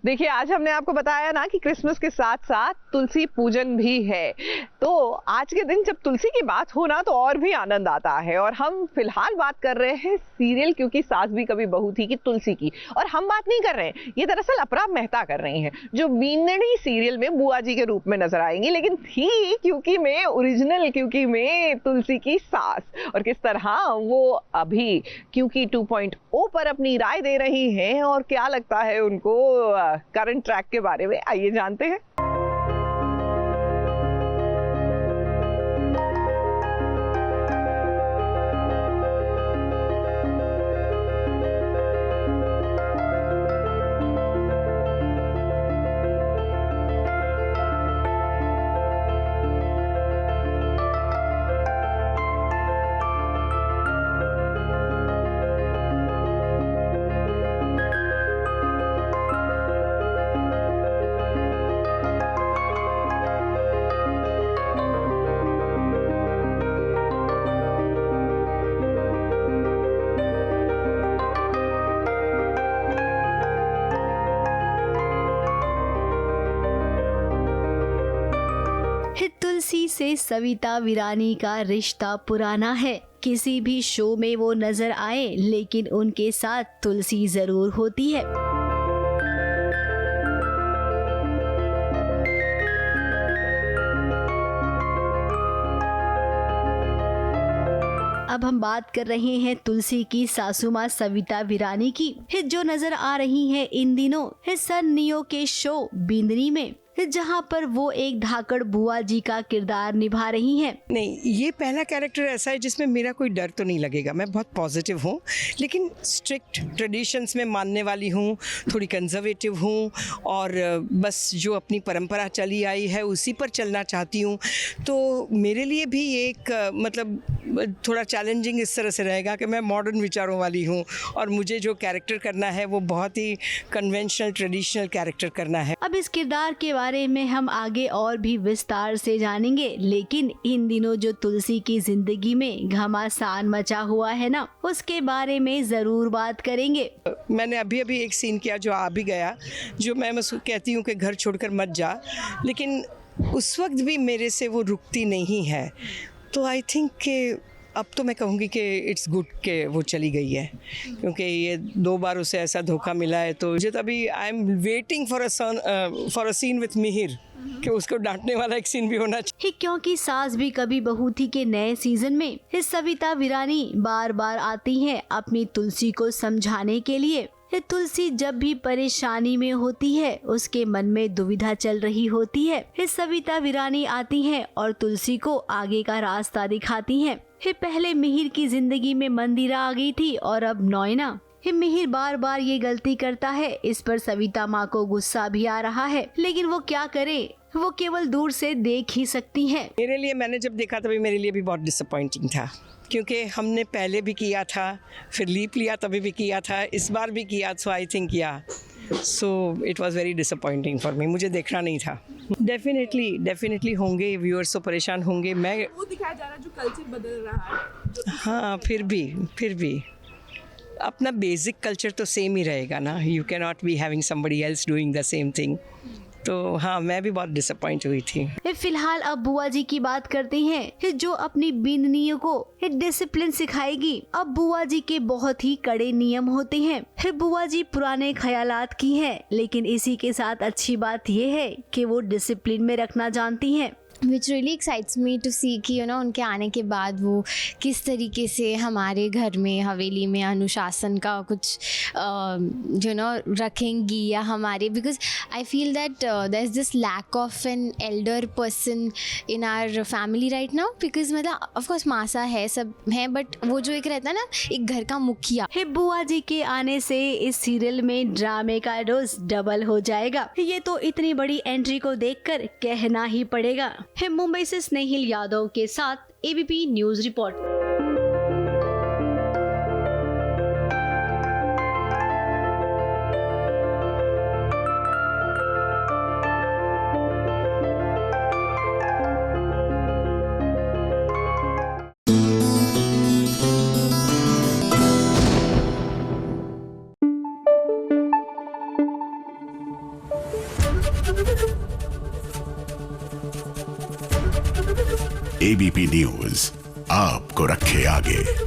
देखिए, आज हमने आपको बताया ना कि क्रिसमस के साथ साथ तुलसी पूजन भी है। तो आज के दिन जब तुलसी की बात हो ना तो और भी आनंद आता है। और हम फिलहाल बात कर रहे हैं सीरियल क्योंकि सास भी कभी बहू थी की तुलसी की। और हम बात नहीं कर रहे हैं, ये दरअसल अपराग मेहता कर रही हैं, जो बींदनी सीरियल में बुआ जी के रूप में नजर आएंगी, लेकिन थी क्योंकि में ओरिजिनल क्योंकि में तुलसी की सास। और किस तरह वो अभी क्योंकि 2.0 पर अपनी राय दे रही हैं और क्या लगता है उनको करंट ट्रैक के बारे में, आइए जानते हैं। तुलसी से सविता वीरानी का रिश्ता पुराना है। किसी भी शो में वो नजर आए लेकिन उनके साथ तुलसी जरूर होती है। अब हम बात कर रहे हैं तुलसी की सासू माँ सविता वीरानी की, जो नजर आ रही है इन दिनों सन नियो के शो बींदनी में, जहां पर वो एक धाकड़ बुआ जी का किरदार निभा रही हैं। नहीं, ये पहला कैरेक्टर ऐसा है जिसमें मेरा कोई डर तो नहीं लगेगा। मैं बहुत पॉजिटिव हूँ, लेकिन स्ट्रिक्ट ट्रेडिशंस में मानने वाली हूँ, थोड़ी कंजर्वेटिव हूँ और बस जो अपनी परंपरा चली आई है उसी पर चलना चाहती हूँ। तो मेरे लिए भी एक मतलब थोड़ा चैलेंजिंग इस तरह से रहेगा कि मैं मॉडर्न विचारों वाली हूँ और मुझे जो कैरेक्टर करना है वो बहुत ही कन्वेंशनल ट्रेडिशनल कैरेक्टर करना है। अब इस किरदार के बारे में हम आगे और भी विस्तार से जानेंगे, लेकिन इन दिनों जो तुलसी की जिंदगी में घमासान मचा हुआ है ना, उसके बारे में जरूर बात करेंगे। मैंने अभी एक सीन किया जो आ भी गया, जो मैं उसको कहती हूँ कि घर छोड़कर मत जा, लेकिन उस वक्त भी मेरे से वो रुकती नहीं है। तो आई थिंक कि अब तो मैं कहूँगी कि इट्स गुड कि वो चली गई है, क्योंकि ये 2 बार उसे ऐसा धोखा मिला है। तो मुझे तो अभी I am waiting for a seen with Mihir, कि उसको डांटने वाला एक सीन भी होना चाहिए। क्योंकि सास भी कभी बहू थी के नए सीजन में सविता वीरानी बार बार आती हैं अपनी तुलसी को समझाने के लिए। तुलसी जब भी परेशानी में होती है, उसके मन में दुविधा चल रही होती है, सविता वीरानी आती हैं और तुलसी को आगे का रास्ता दिखाती हैं। पहले मिहिर की जिंदगी में मंदिरा आ गई थी और अब नॉयना। मिहिर बार बार ये गलती करता है, इस पर सविता माँ को गुस्सा भी आ रहा है, लेकिन वो क्या करे, वो केवल दूर से देख ही सकती हैं। मेरे लिए, मैंने जब देखा तभी मेरे लिए भी बहुत डिसअपॉइंटिंग था, क्योंकि हमने पहले भी किया था, फिर लीप लिया तभी भी किया था, इस बार भी किया। So I think so it was very disappointing for me. मुझे देखना नहीं था। डेफिनेटली होंगे व्यूअर्स, तो परेशान होंगे। मैं वो दिखाया जा रहा है जो कल्चर बदल रहा है। हाँ, फिर भी अपना बेसिक कल्चर तो सेम ही रहेगा ना। You can not be having somebody else doing the same thing. तो हाँ, मैं भी बहुत डिसअपॉइंट हुई थी। फिलहाल अब बुआ जी की बात करते हैं, जो अपनी बींदनियों को डिसिप्लिन सिखाएगी। अब बुआ जी के बहुत ही कड़े नियम होते हैं। बुआ जी पुराने ख्यालात की हैं, लेकिन इसी के साथ अच्छी बात ये है कि वो डिसिप्लिन में रखना जानती हैं। Which really excites me to see कि उनके आने के बाद वो किस तरीके से हमारे घर में हवेली में अनुशासन का कुछ रखेंगी या हमारे, because I feel that there is this lack of an elder person in our family right now. Because मतलब ऑफकोर्स मासा है, सब है, बट वो जो एक रहता है ना, एक घर का मुखिया। बुआ जी के आने से इस सीरियल में ड्रामे का डोज डबल हो जाएगा। ये तो इतनी बड़ी एंट्री को देखकर कहना ही पड़ेगा। मुंबई से स्नेहिल यादव के साथ ABP news report. ABP news आपको रखे आगे।